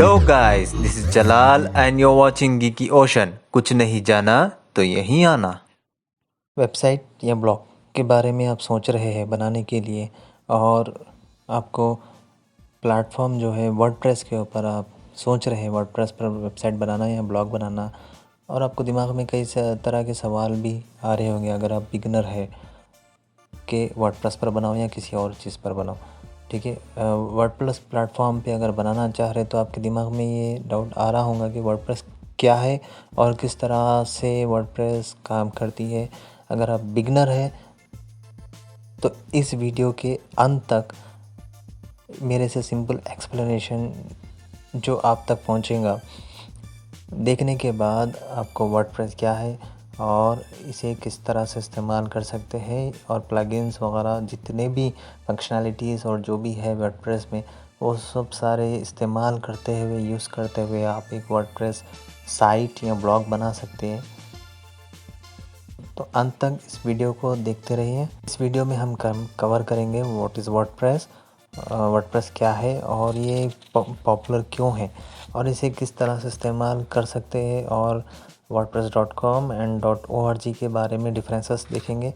Hello guys, this is Jalal and you're watching geeky ocean. कुछ नहीं जाना तो यहीं आना। वेबसाइट या ब्लॉग के बारे में आप सोच रहे हैं बनाने के लिए, और आपको प्लेटफॉर्म जो है वर्डप्रेस के ऊपर आप सोच रहे हैं वर्डप्रेस पर वेबसाइट बनाना या ब्लॉग बनाना, और आपको दिमाग में कई तरह के सवाल भी आ रहे होंगे अगर आप बिगनर है कि वर्डप्रेस पर बनाओ या किसी और चीज़ पर बनाओ। ठीक है, वर्डप्रेस प्लेटफॉर्म पे अगर बनाना चाह रहे तो आपके दिमाग में ये डाउट आ रहा होगा कि वर्डप्रेस क्या है और किस तरह से वर्डप्रेस काम करती है। अगर आप बिगनर है तो इस वीडियो के अंत तक मेरे से सिंपल एक्सप्लेनेशन जो आप तक पहुंचेगा, देखने के बाद आपको वर्डप्रेस क्या है और इसे किस तरह से इस्तेमाल कर सकते हैं, और प्लगइन्स वगैरह जितने भी फंक्शनैलिटीज़ और जो भी है वर्डप्रेस में, वो सब सारे इस्तेमाल करते हुए यूज़ करते हुए आप एक वर्डप्रेस साइट या ब्लॉग बना सकते हैं। तो अंत तक इस वीडियो को देखते रहिए। इस वीडियो में हम कवर करेंगे व्हाट इज़ वर्डप्रेस, वर्डप्रेस क्या है और ये पॉपुलर क्यों है और इसे किस तरह से इस्तेमाल कर सकते हैं, और wordpress.com एंड .org के बारे में डिफरेंसेस देखेंगे।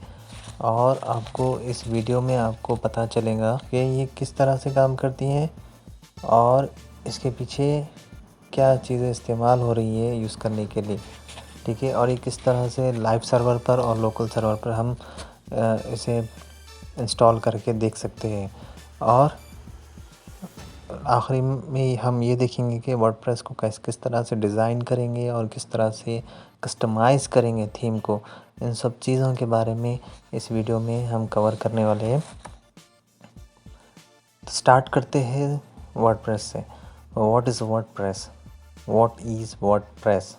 और आपको इस वीडियो में आपको पता चलेगा कि ये किस तरह से काम करती हैं और इसके पीछे क्या चीज़ें इस्तेमाल हो रही है यूज़ करने के लिए। ठीक है, और ये किस तरह से लाइव सर्वर पर और लोकल सर्वर पर हम इसे इंस्टॉल करके देख सकते हैं। और आखिरी में हम ये देखेंगे कि वर्डप्रेस को किस तरह से डिज़ाइन करेंगे और किस तरह से कस्टमाइज़ करेंगे थीम को। इन सब चीज़ों के बारे में इस वीडियो में हम कवर करने वाले हैं। स्टार्ट करते हैं वर्डप्रेस से। What is WordPress? What is WordPress?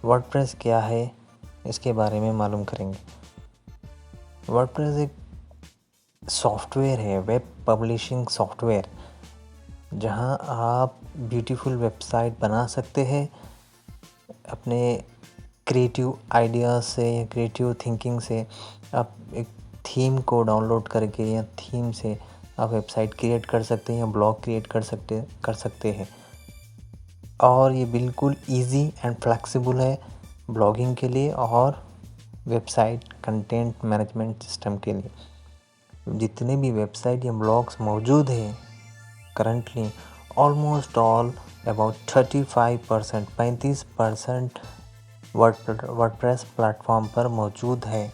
WordPress क्या है इसके बारे में मालूम करेंगे। वर्डप्रेस एक सॉफ्टवेयर है, वेब पब्लिशिंग सॉफ्टवेयर, जहां आप ब्यूटीफुल वेबसाइट बना सकते हैं अपने क्रिएटिव आइडियाज़ से या क्रिएटिव थिंकिंग से। आप एक थीम को डाउनलोड करके या थीम से आप वेबसाइट क्रिएट कर सकते हैं या ब्लॉग क्रिएट कर सकते हैं। और ये बिल्कुल इजी एंड फ्लेक्सिबल है ब्लॉगिंग के लिए और वेबसाइट कंटेंट मैनेजमेंट सिस्टम के लिए। जितने भी वेबसाइट या ब्लॉग्स मौजूद हैं currently, almost all about 35% WordPress platform पर मौजूद है।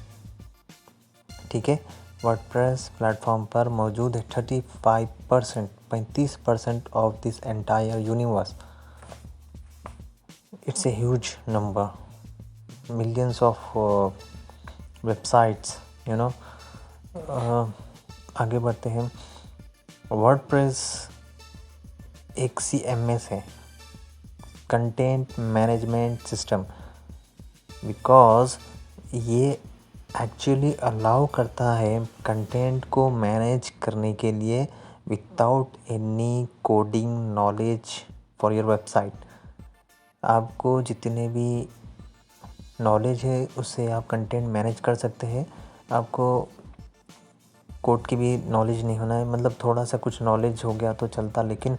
ठीक है, वर्डप्रेस प्लेटफॉर्म पर मौजूद है 35% of this entire universe. It's a huge number, millions of websites, you know. आगे बढ़ते हैं। वर्डप्रेस एक CMS है, कंटेंट मैनेजमेंट सिस्टम, बिकॉज ये एक्चुअली अलाउ करता है कंटेंट को मैनेज करने के लिए without any coding knowledge for your website. आपको जितने भी नॉलेज है उससे आप कंटेंट मैनेज कर सकते हैं। आपको कोड की भी नॉलेज नहीं होना है, मतलब थोड़ा सा कुछ नॉलेज हो गया तो चलता, लेकिन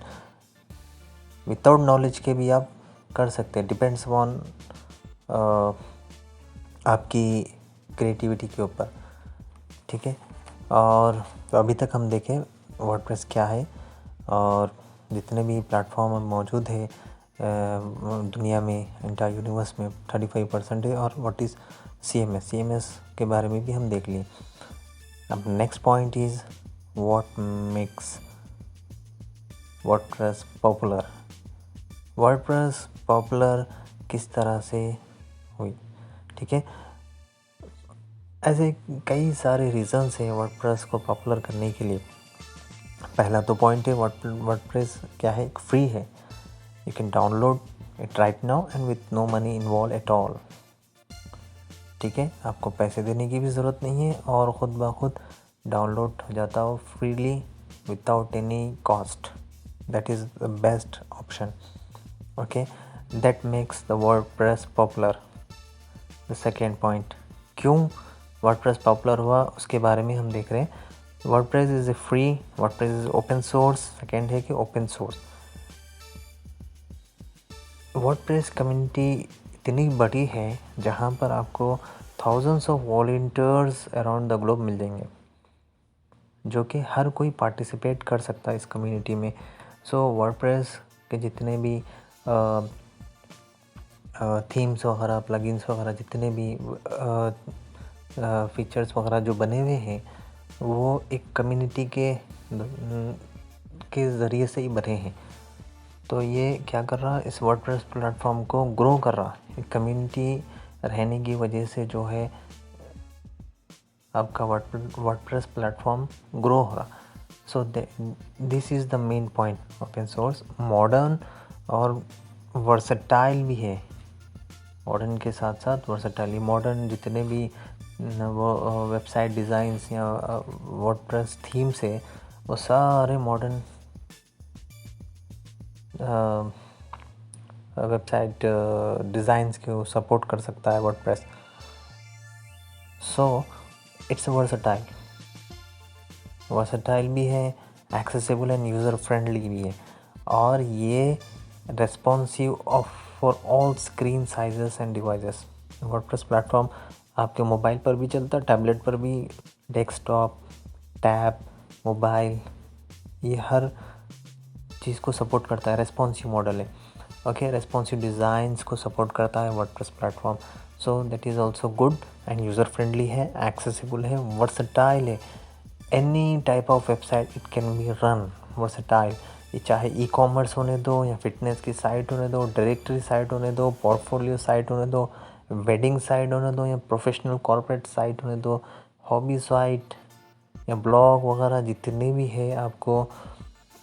विदाउट नॉलेज के भी आप कर सकते हैं। डिपेंड्स ऑन आपकी क्रिएटिविटी के ऊपर। ठीक है, और तो अभी तक हम देखें वर्डप्रेस क्या है और जितने भी प्लेटफॉर्म मौजूद है दुनिया में, एंटायर यूनिवर्स में 35% है। और व्हाट इज़ CMS के बारे में भी हम देख लिए। अब next point is what makes WordPress popular. WordPress popular किस तरह से हुई? ठीक है, ऐसे कई सारे रीज़न्स हैं वर्डप्रेस को पॉपुलर करने के लिए। पहला तो पॉइंट है वर्डप्रेस क्या है, एक फ्री है। You can download it right now and with no money involve at all. ठीक है, आपको पैसे देने की भी ज़रूरत नहीं है और ख़ुद ब खुद डाउनलोड हो जाता हो freely without any cost. That is the best option. Okay, that makes the WordPress popular. The second point, क्यों वर्डप्रेस पॉपुलर हुआ उसके बारे में हम देख रहे हैं। WordPress is a free, WordPress is open source. Second है कि ओपन सोर्स, वर्डप्रेस कम्युनिटी इतनी बड़ी है जहाँ पर आपको thousands of volunteers around the globe मिल जाएंगे, जो कि हर कोई पार्टिसिपेट कर सकता है इस कम्युनिटी में। सो वर्डप्रेस के जितने भी थीम्स वगैरह, प्लगइन्स वगैरह, जितने भी फीचर्स वगैरह जो बने हुए हैं वो एक कम्युनिटी के ज़रिए से ही बने हैं। तो ये क्या कर रहा है, इस वर्डप्रेस प्लेटफॉर्म को ग्रो कर रहा है। एक कम्युनिटी रहने की वजह से जो है आपका वर्डप्रेस प्लेटफॉर्म ग्रो हो रहा। सो this is the main point. Open source modern और वर्सेटाइल भी है। मॉडर्न के साथ साथ वर्सेटाइल। मॉडर्न जितने भी वो वेबसाइट डिज़ाइंस या वर्डप्रेस थीम्स है वो सारे मॉडर्न वेबसाइट डिज़ाइंस को सपोर्ट कर सकता है वर्डप्रेस। सो इट्स वर्सेटाइल भी है, एक्सेसिबल एंड यूज़र फ्रेंडली भी है, और ये responsive for all screen sizes end devices. WordPress platform आपके मोबाइल पर भी चलता है, टैबलेट पर भी, डेस्कटॉप, टैब, मोबाइल, ये हर चीज़ को सपोर्ट करता है। रेस्पॉन्सिव मॉडल है, ओके। रेस्पॉन्सिव डिज़ाइंस को सपोर्ट करता है WordPress platform. So that is also good end user friendly है, एक्सेसिबल है, वर्सेटाइल है। Any type of website it can be run versatile. ये चाहे ई कॉमर्स होने दो, या फिटनेस की साइट होने दो, डायरेक्टरी साइट होने दो, पोर्टफोलियो साइट होने दो, वेडिंग साइट होने दो, या प्रोफेशनल कॉर्पोरेट साइट होने दो, हॉबी साइट या ब्लॉग वगैरह, जितने भी है आपको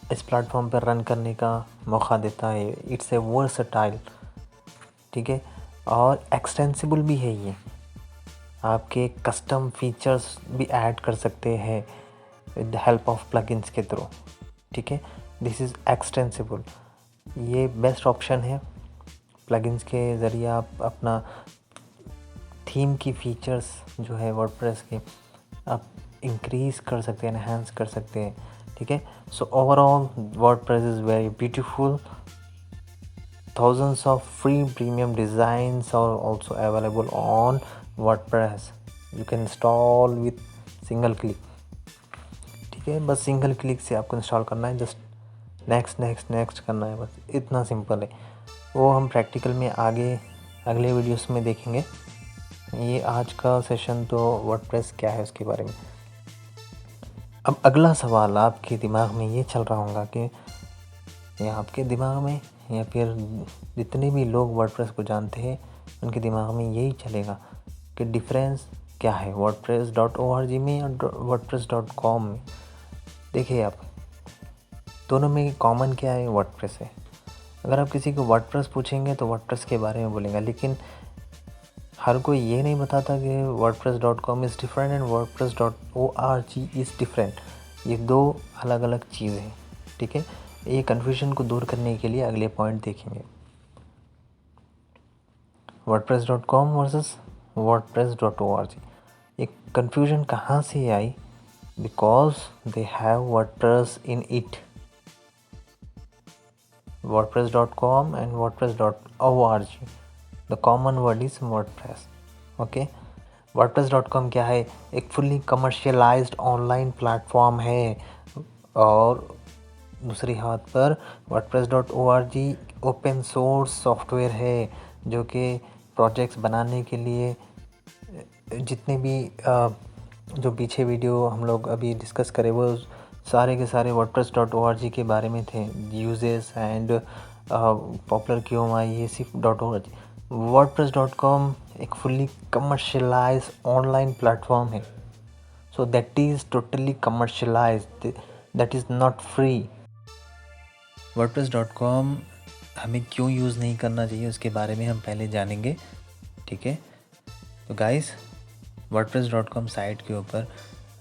इस प्लेटफॉर्म पर रन करने का मौका देता है। इट्स ए वर्सेटाइल, ठीक है। और एक्सटेंसिबल भी है। ये आपके कस्टम फीचर्स भी ऐड कर सकते हैं with the help of plugins के थ्रू, ठीक है। This is extensible. ये बेस्ट ऑप्शन है। प्लगइन्स के ज़रिए आप अपना थीम की फीचर्स जो है वर्डप्रेस के आप इंक्रीज़ कर सकते हैं, एनहांस कर सकते हैं, ठीक है। So overall WordPress is very beautiful. Thousands of free premium designs are also available on WordPress. You can install with single click, ठीक है। बस सिंगल क्लिक से आपको इंस्टॉल करना है, जस्ट नेक्स्ट करना है, बस इतना सिंपल है। वो हम प्रैक्टिकल में आगे अगले वीडियोस में देखेंगे। ये आज का सेशन तो वर्डप्रेस क्या है उसके बारे में। अब अगला सवाल आपके दिमाग में ये चल रहा होगा कि या आपके दिमाग में या फिर जितने भी लोग वर्डप्रेस को जानते हैं उनके दिमाग में यही चलेगा कि डिफरेंस क्या है wordpress.org में और wordpress.com में। देखिए आप, दोनों में कॉमन क्या है, वर्डप्रेस है। अगर आप किसी को वर्डप्रेस पूछेंगे तो वर्डप्रेस के बारे में बोलेंगे, लेकिन हर कोई ये नहीं बताता कि wordpress.com is different and wordpress.org is different. ये दो अलग अलग चीज़ें हैं, ठीक है। ये कन्फ्यूजन को दूर करने के लिए अगले पॉइंट देखेंगे। wordpress.com versus wordpress.org। ये कन्फ्यूजन कहाँ से आई? Because they have WordPress in it. wordpress.com and wordpress.org, the common word is WordPress, okay. wordpress.com क्या है? एक फुल्ली कमर्शियलाइज्ड ऑनलाइन प्लेटफॉर्म है, और दूसरी हाथ पर wordpress.org ओपन सोर्स सॉफ्टवेयर है, जो कि प्रोजेक्ट्स बनाने के लिए जितने भी जो पीछे वीडियो हम लोग अभी डिस्कस करें वो सारे के सारे wordpress.org के बारे में थे। यूजेस एंड पॉपुलर क्यों हुआ ये सिर्फ .org। wordpress.com एक फुल्ली कमर्शियलाइज ऑनलाइन प्लेटफॉर्म है। So that is totally commercialised, that is not free. wordpress.com हमें क्यों यूज़ नहीं करना चाहिए उसके बारे में हम पहले जानेंगे, ठीक है। तो गाइस, wordpress.com साइट के ऊपर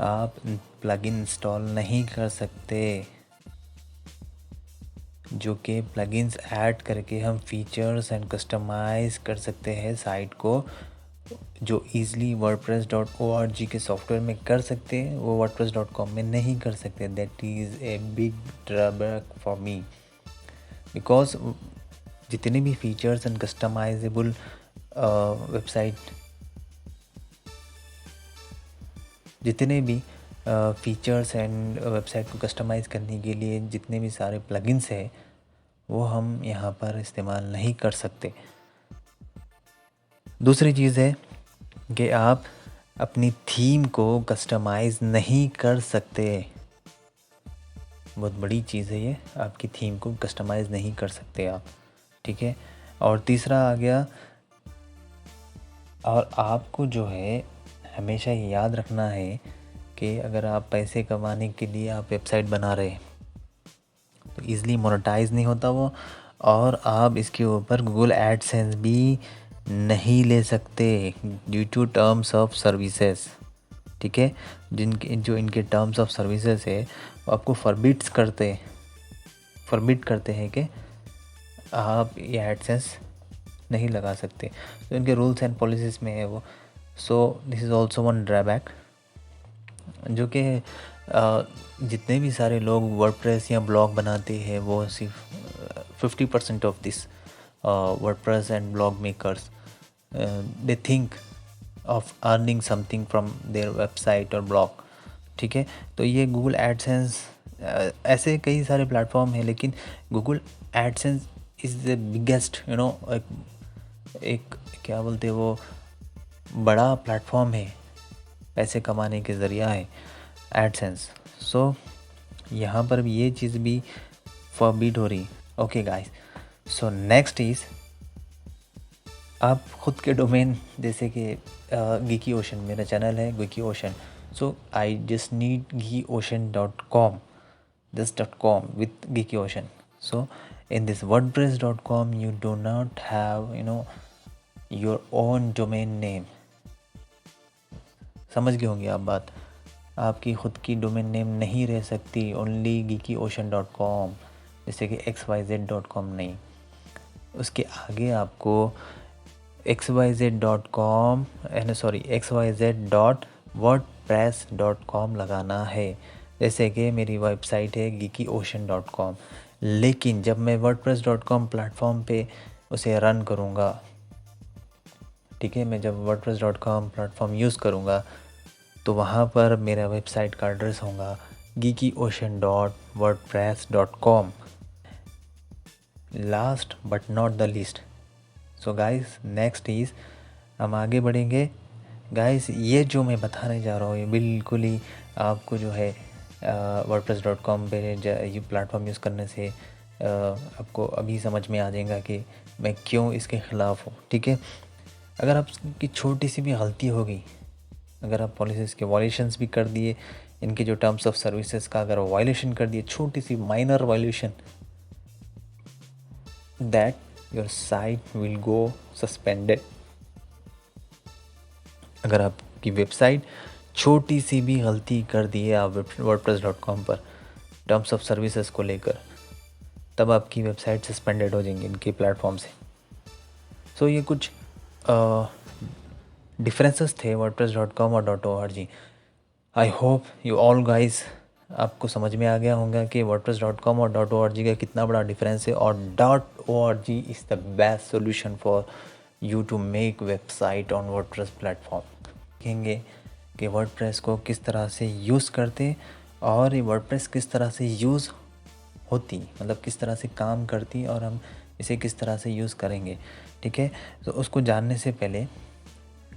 आप प्लगइन इंस्टॉल नहीं कर सकते, जो कि प्लगइन्स ऐड करके हम फीचर्स एंड कस्टमाइज़ कर सकते हैं साइट को, जो ईज़िली wordpress.org के सॉफ्टवेयर में कर सकते हैं, वो wordpress.com में नहीं कर सकते। That is a big drawback for me, because जितने भी फीचर्स एंड कस्टमाइजेबल वेबसाइट, जितने भी फीचर्स एंड वेबसाइट को कस्टमाइज़ करने के लिए जितने भी सारे प्लगइन्स हैं वो हम यहाँ पर इस्तेमाल नहीं कर सकते। दूसरी चीज़ है कि आप अपनी थीम को कस्टमाइज़ नहीं कर सकते। बहुत बड़ी चीज़ है ये, आपकी थीम को कस्टमाइज़ नहीं कर सकते आप, ठीक है। और तीसरा आ गया, और आपको जो है हमेशा ये याद रखना है कि अगर आप पैसे कमाने के लिए आप वेबसाइट बना रहे हैं तो ईज़िली मोनेटाइज नहीं होता वो, और आप इसके ऊपर गूगल एडसेंस भी नहीं ले सकते due to terms of services, ठीक है। जो इनके टर्म्स ऑफ सर्विसेज है वो आपको फॉरबिड करते हैं कि आप ये एडसेंस नहीं लगा सकते, तो इनके रूल्स एंड पॉलिसीज़ में है वो। So this is also one drawback, जो कि जितने भी सारे लोग वर्डप्रेस या ब्लॉग बनाते हैं वो सिर्फ 50% of this WordPress and blog makers they think of earning something from their website और ब्लॉग, ठीक है। तो ये गूगल एडसेंस, ऐसे कई सारे प्लेटफॉर्म हैं, लेकिन Google AdSense is the biggest एक क्या बोलते हैं वो, बड़ा प्लेटफॉर्म है, पैसे कमाने के ज़रिया है एडसेंस। सो यहाँ पर भी ये चीज़ भी फॉरबिड हो रही। Okay guys, so next is आप ख़ुद के डोमेन, जैसे कि गीकी ओशन, मेरा चैनल है geeky ocean, so I just need geekyocean.com, just .com with Geeky Ocean. So in this wordpress.com you do not have your own domain name. समझ गए होंगे आप बात, आपकी ख़ुद की डोमेन नेम नहीं रह सकती ओनली geekyocean.com, जैसे कि xyz.com नहीं, उसके आगे आपको xyz.com xyz.wordpress.com लगाना है। जैसे कि मेरी वेबसाइट है geekyocean.com, लेकिन जब मैं wordpress.com प्लेटफॉर्म पे उसे रन करूँगा, ठीक है, मैं जब wordpress.com प्लेटफॉर्म यूज़ करूँगा तो वहाँ पर मेरा वेबसाइट का एड्रेस होगा geekyocean.wordpress.com। Last but not the least, so guys next is, हम आगे बढ़ेंगे। गाइस ये जो मैं बताने जा रहा हूँ ये बिल्कुल ही आपको जो है wordpress.com पे ये प्लेटफॉर्म यूज़ करने से आपको अभी समझ में आ जाएगा कि मैं क्यों इसके ख़िलाफ़ हूँ, ठीक है। अगर आपकी छोटी सी भी गलती होगी, अगर आप पॉलिसीज़ के वायलेशंस भी कर दिए, इनके जो टर्म्स ऑफ सर्विसेज का अगर वायलेशन कर दिए, छोटी सी minor violation, that your site will go suspended. अगर आपकी वेबसाइट छोटी सी भी गलती कर दी है आप wordpress.com पर टर्म्स ऑफ सर्विसेज को लेकर, तब आपकी वेबसाइट सस्पेंडेड हो जाएंगी इनके प्लेटफॉर्म से। सो ये कुछ डिफरेंसेस थे wordpress.com और .org। I hope you all guys, आपको समझ में आ गया होगा कि wordpress.com और .org का कितना बड़ा डिफरेंस है, और .org is the best solution for you to make website on WordPress platform. देखेंगे कि वर्डप्रेस को किस तरह से यूज़ करते और ये वर्डप्रेस किस तरह से यूज़ होती, मतलब किस तरह से काम करती, और हम इसे किस तरह से यूज़ करेंगे, ठीक है। तो उसको जानने से पहले,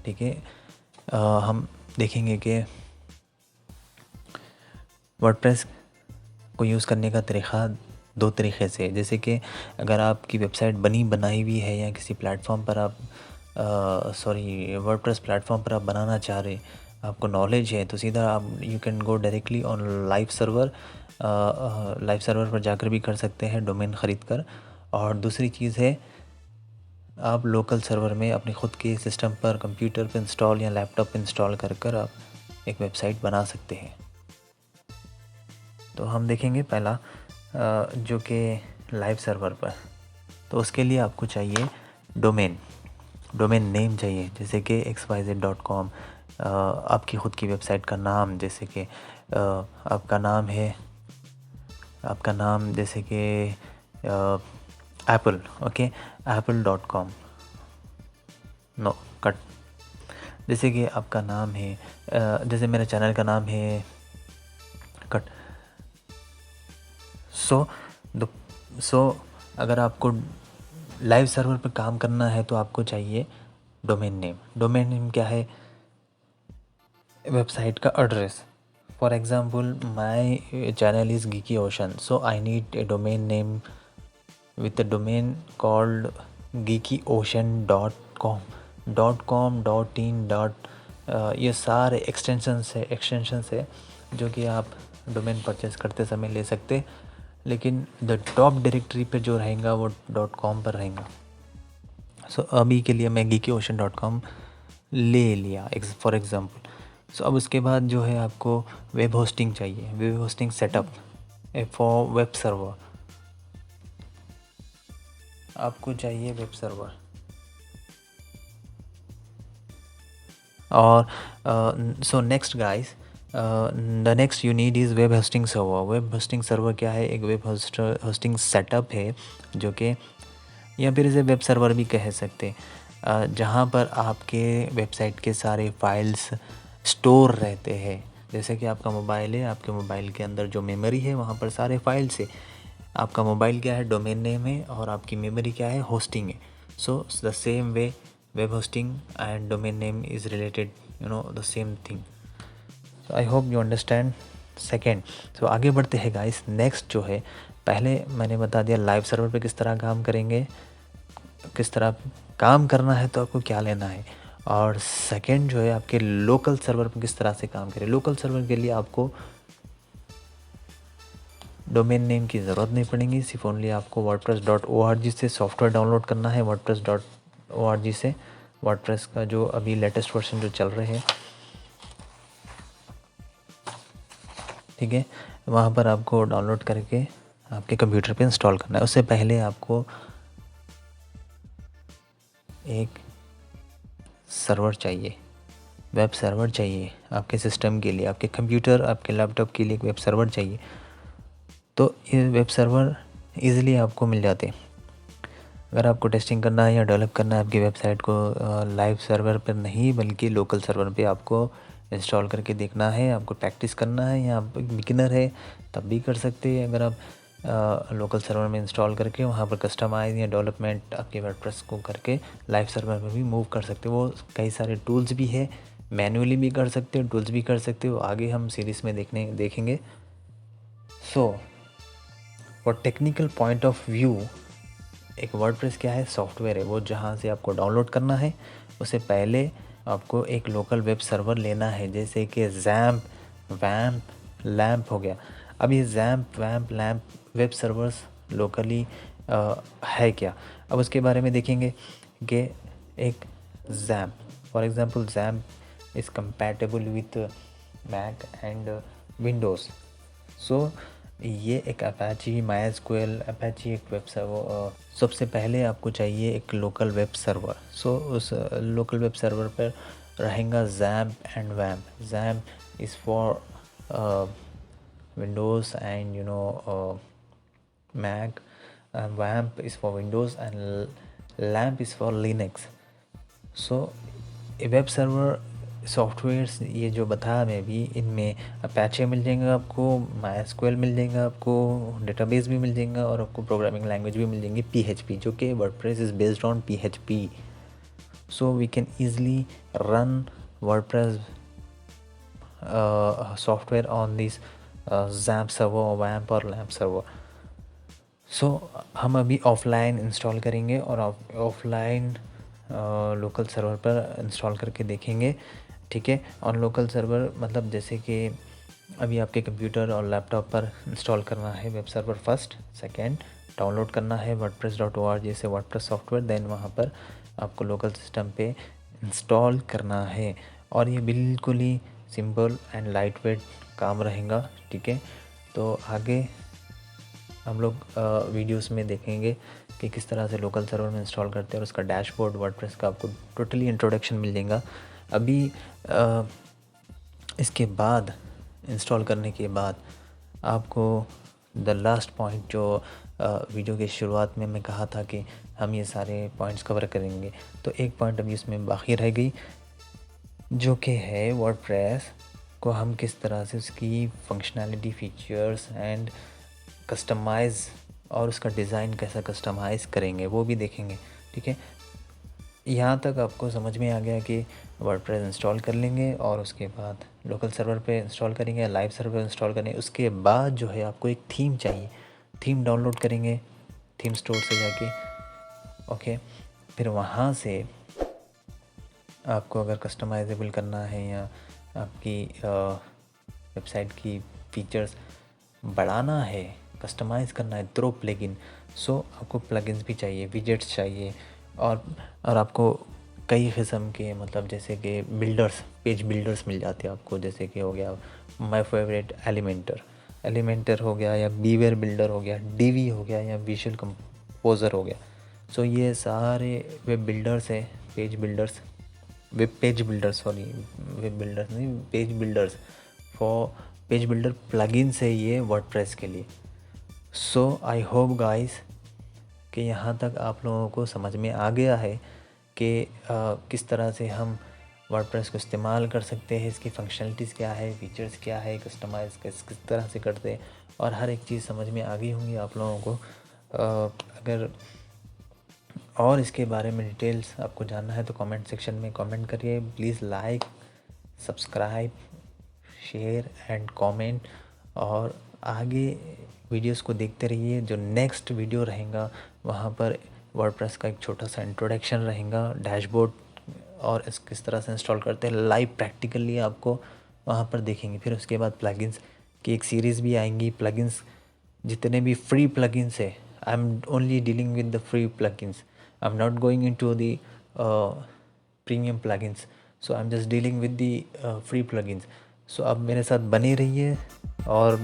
ठीक है, हम देखेंगे कि वर्डप्रेस को यूज़ करने का तरीक़ा दो तरीक़े से, जैसे कि अगर आपकी वेबसाइट बनी बनाई हुई है या किसी प्लेटफॉर्म पर आप वर्डप्रेस प्लेटफॉर्म पर आप बनाना चाह रहे, आपको नॉलेज है, तो सीधा आप you can go directly on live server पर जाकर भी कर सकते हैं डोमेन ख़रीद कर। और दूसरी चीज़ है, आप लोकल सर्वर में अपने ख़ुद के सिस्टम पर, कंप्यूटर पर इंस्टॉल या लैपटॉप पर इंस्टॉल कर आप एक वेबसाइट बना सकते हैं। तो हम देखेंगे पहला जो कि लाइव सर्वर पर, तो उसके लिए आपको चाहिए डोमेन नेम चाहिए, जैसे कि xyz.com, आपकी ख़ुद की वेबसाइट का नाम, जैसे कि आपका नाम जैसे कि Apple, okay, apple.com, no cut. जैसे कि आपका नाम है, जैसे मेरे चैनल का नाम है कट। सो सो अगर आपको लाइव सर्वर पर काम करना है तो आपको चाहिए डोमेन नेम। डोमेन नेम क्या है? वेबसाइट का address. For example my channel is geeky ocean, so I need a domain name with a domain called geekyocean.com, .com, .in, ये सारे एक्सटेंशंस है जो कि आप डोमेन परचेस करते समय ले सकते, लेकिन द टॉप डायरेक्टरी पे जो रहेगा वो .com पर रहेगा। सो अभी के लिए मैं geekyocean.com ले लिया फॉर एग्ज़ाम्पल। सो अब उसके बाद जो है आपको वेब होस्टिंग चाहिए, web hosting setup for web server. आपको चाहिए वेब सर्वर, और so next guys, the next you need is web hosting server. Web hosting server क्या है? एक वेब होस्टिंग सेटअप है जो कि, या फिर इसे वेब सर्वर भी कह सकते हैं, जहाँ पर आपके वेबसाइट के सारे फाइल्स स्टोर रहते हैं। जैसे कि आपका मोबाइल है, आपके मोबाइल के अंदर जो मेमोरी है वहाँ पर सारे फाइल्स है। आपका मोबाइल क्या है? डोमेन नेम है, और आपकी मेमोरी क्या है? होस्टिंग है। So the same way web hosting and domain name is related, the same thing. So I hope you understand. Second, so आगे बढ़ते हैं गाइस। नेक्स्ट जो है, पहले मैंने बता दिया लाइव सर्वर पे किस तरह काम करेंगे, किस तरह काम करना है तो आपको क्या लेना है। और सेकेंड जो है आपके लोकल सर्वर पर किस तरह से काम करें। लोकल सर्वर के लिए आपको डोमेन नेम की ज़रूरत नहीं पड़ेगी, सिर्फ ओनली आपको wordpress.org से सॉफ्टवेयर डाउनलोड करना है। wordpress.org से वर्डप्रेस का जो अभी लेटेस्ट वर्जन जो चल रहे हैं, ठीक है, वहाँ पर आपको डाउनलोड करके आपके कंप्यूटर पे इंस्टॉल करना है। उससे पहले आपको एक सर्वर चाहिए, वेब सर्वर चाहिए आपके सिस्टम के लिए, आपके कंप्यूटर, आपके लैपटॉप के लिए एक वेब सर्वर चाहिए। तो ये वेब सर्वर ईज़िली आपको मिल जाते हैं। अगर आपको टेस्टिंग करना है या डेवलप करना है आपकी वेबसाइट को लाइव सर्वर पर नहीं बल्कि लोकल सर्वर पे आपको इंस्टॉल करके देखना है, आपको प्रैक्टिस करना है, या आप बिगिनर है तब भी कर सकते हैं। अगर आप लोकल सर्वर में इंस्टॉल करके वहाँ पर कस्टमाइज या डेवलपमेंट आपके वर्डप्रेस को करके लाइव सर्वर में भी मूव कर सकते हो। वो कई सारे टूल्स भी है, मैनुअली भी कर सकते हो, टूल्स भी कर सकते हो, आगे हम सीरीज़ में देखेंगे। So for technical point of view, एक वर्डप्रेस क्या है? सॉफ्टवेयर है, वो जहाँ से आपको डाउनलोड करना है उससे पहले आपको एक लोकल वेब सर्वर लेना है, जैसे कि जैम्प, वैम्प, लैम्प हो गया। अब ये जैम्प, वैम्प, लैम्प वेब सर्वर्स लोकली है क्या, अब उसके बारे में देखेंगे कि एक XAMPP, for example XAMPP is compatible with Mac and Windows. So ये एक अपाची, मायस्क्वेल, अपाची एक वेब सर्वर। सबसे पहले आपको चाहिए एक लोकल वेब सर्वर। सो उस लोकल वेब सर्वर पर रहेगा जैम्प एंड वैम्प। XAMPP is for Windows and Mac, and WAMP is for Windows and LAMP is for Linux. So web server softwares ये जो बताया मैं भी, इनमें अपाचे मिल जाएगा आपको, मायस्क्वेल मिल जाएगा आपको, डेटाबेस भी मिल जाएगा, और आपको प्रोग्रामिंग लैंग्वेज भी मिल जाएंगी PHP, जो कि WordPress is based on PHP। So we can easily run WordPress software on this XAMPP server, वैम्प और लैम्प सर्वर। सो हम अभी ऑफलाइन इंस्टॉल करेंगे और ऑफलाइन लोकल सर्वर पर इंस्टॉल करके देखेंगे, ठीक है। ऑन लोकल सर्वर मतलब जैसे कि अभी आपके कंप्यूटर और लैपटॉप पर इंस्टॉल करना है web server first, second download करना है wordpress.org से वर्डप्रेस सॉफ्टवेयर, देन वहाँ पर आपको लोकल सिस्टम पे इंस्टॉल करना है। और ये बिल्कुल ही सिंपल एंड लाइट वेट काम रहेगा, ठीक है। तो आगे हम लोग वीडियोस में देखेंगे कि किस तरह से लोकल सर्वर में इंस्टॉल करते हैं, और उसका डैशबोर्ड वर्डप्रेस का आपको टोटली इंट्रोडक्शन मिल जाएगा। अभी इसके बाद इंस्टॉल करने के बाद आपको द लास्ट पॉइंट जो वीडियो के शुरुआत में मैं कहा था कि हम ये सारे पॉइंट्स कवर करेंगे, तो एक पॉइंट अभी इसमें बाकी रह गई, जो कि है वर्डप्रेस को हम किस तरह से उसकी फंक्शनैलिटी, फीचर्स एंड कस्टमाइज़ और उसका डिज़ाइन कैसा कस्टमाइज़ करेंगे वो भी देखेंगे। ठीक है, यहाँ तक आपको समझ में आ गया कि वर्डप्रेस इंस्टॉल कर लेंगे और उसके बाद लोकल सर्वर पे इंस्टॉल करेंगे, लाइव सर्वर इंस्टॉल करेंगे। उसके बाद जो है आपको एक थीम चाहिए, थीम डाउनलोड करेंगे थीम स्टोर से जाके। ओके, फिर वहाँ से आपको अगर कस्टमाइजेबल करना है या आपकी वेबसाइट की फ़ीचर्स बढ़ाना है, कस्टमाइज़ करना है थ्रू प्लगइन, सो आपको प्लगइन्स भी चाहिए, विजेट्स चाहिए और आपको कई किस्म के मतलब जैसे कि बिल्डर्स, पेज बिल्डर्स मिल जाते हैं आपको, जैसे कि हो गया माय फेवरेट एलिमेंटर हो गया या बीवेयर बिल्डर हो गया, डीवी हो गया या विजुअल कंपोज़र हो गया। सो ये सारे वेब बिल्डर्स हैं, पेज बिल्डर्स नहीं, page builders for page builder plugins है ये वर्डप्रेस के लिए। सो आई होप गाइस कि यहाँ तक आप लोगों को समझ में आ गया है कि किस तरह से हम वर्डप्रेस को इस्तेमाल कर सकते हैं, इसकी फंक्शनलिटीज़ क्या है, फीचर्स क्या है, कस्टमाइज़ किस तरह से करते हैं, और हर एक चीज़ समझ में आ गई होंगी आप लोगों को। अगर और इसके बारे में डिटेल्स आपको जानना है तो कमेंट सेक्शन में कमेंट करिए। Please like, subscribe, share and comment, और आगे वीडियोस को देखते रहिए। जो नेक्स्ट वीडियो रहेगा वहाँ पर वर्डप्रेस का एक छोटा सा इंट्रोडक्शन रहेगा, डैशबोर्ड और इस किस तरह से इंस्टॉल करते हैं लाइव प्रैक्टिकली आपको वहाँ पर देखेंगे। फिर उसके बाद प्लगइन्स की एक सीरीज़ भी आएंगी। प्लगइन्स जितने भी फ्री प्लगइन्स है, I am only dealing with the free plugins, I am not going into the premium plugins, so I am just dealing with the free plugins. So आप मेरे साथ बने रहिए और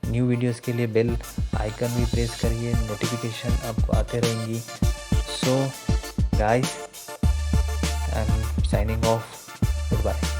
न्यू वीडियोस के लिए बेल आइकन भी प्रेस करिए, नोटिफिकेशन आपको आते रहेंगी। So guys, I am signing off, good bye.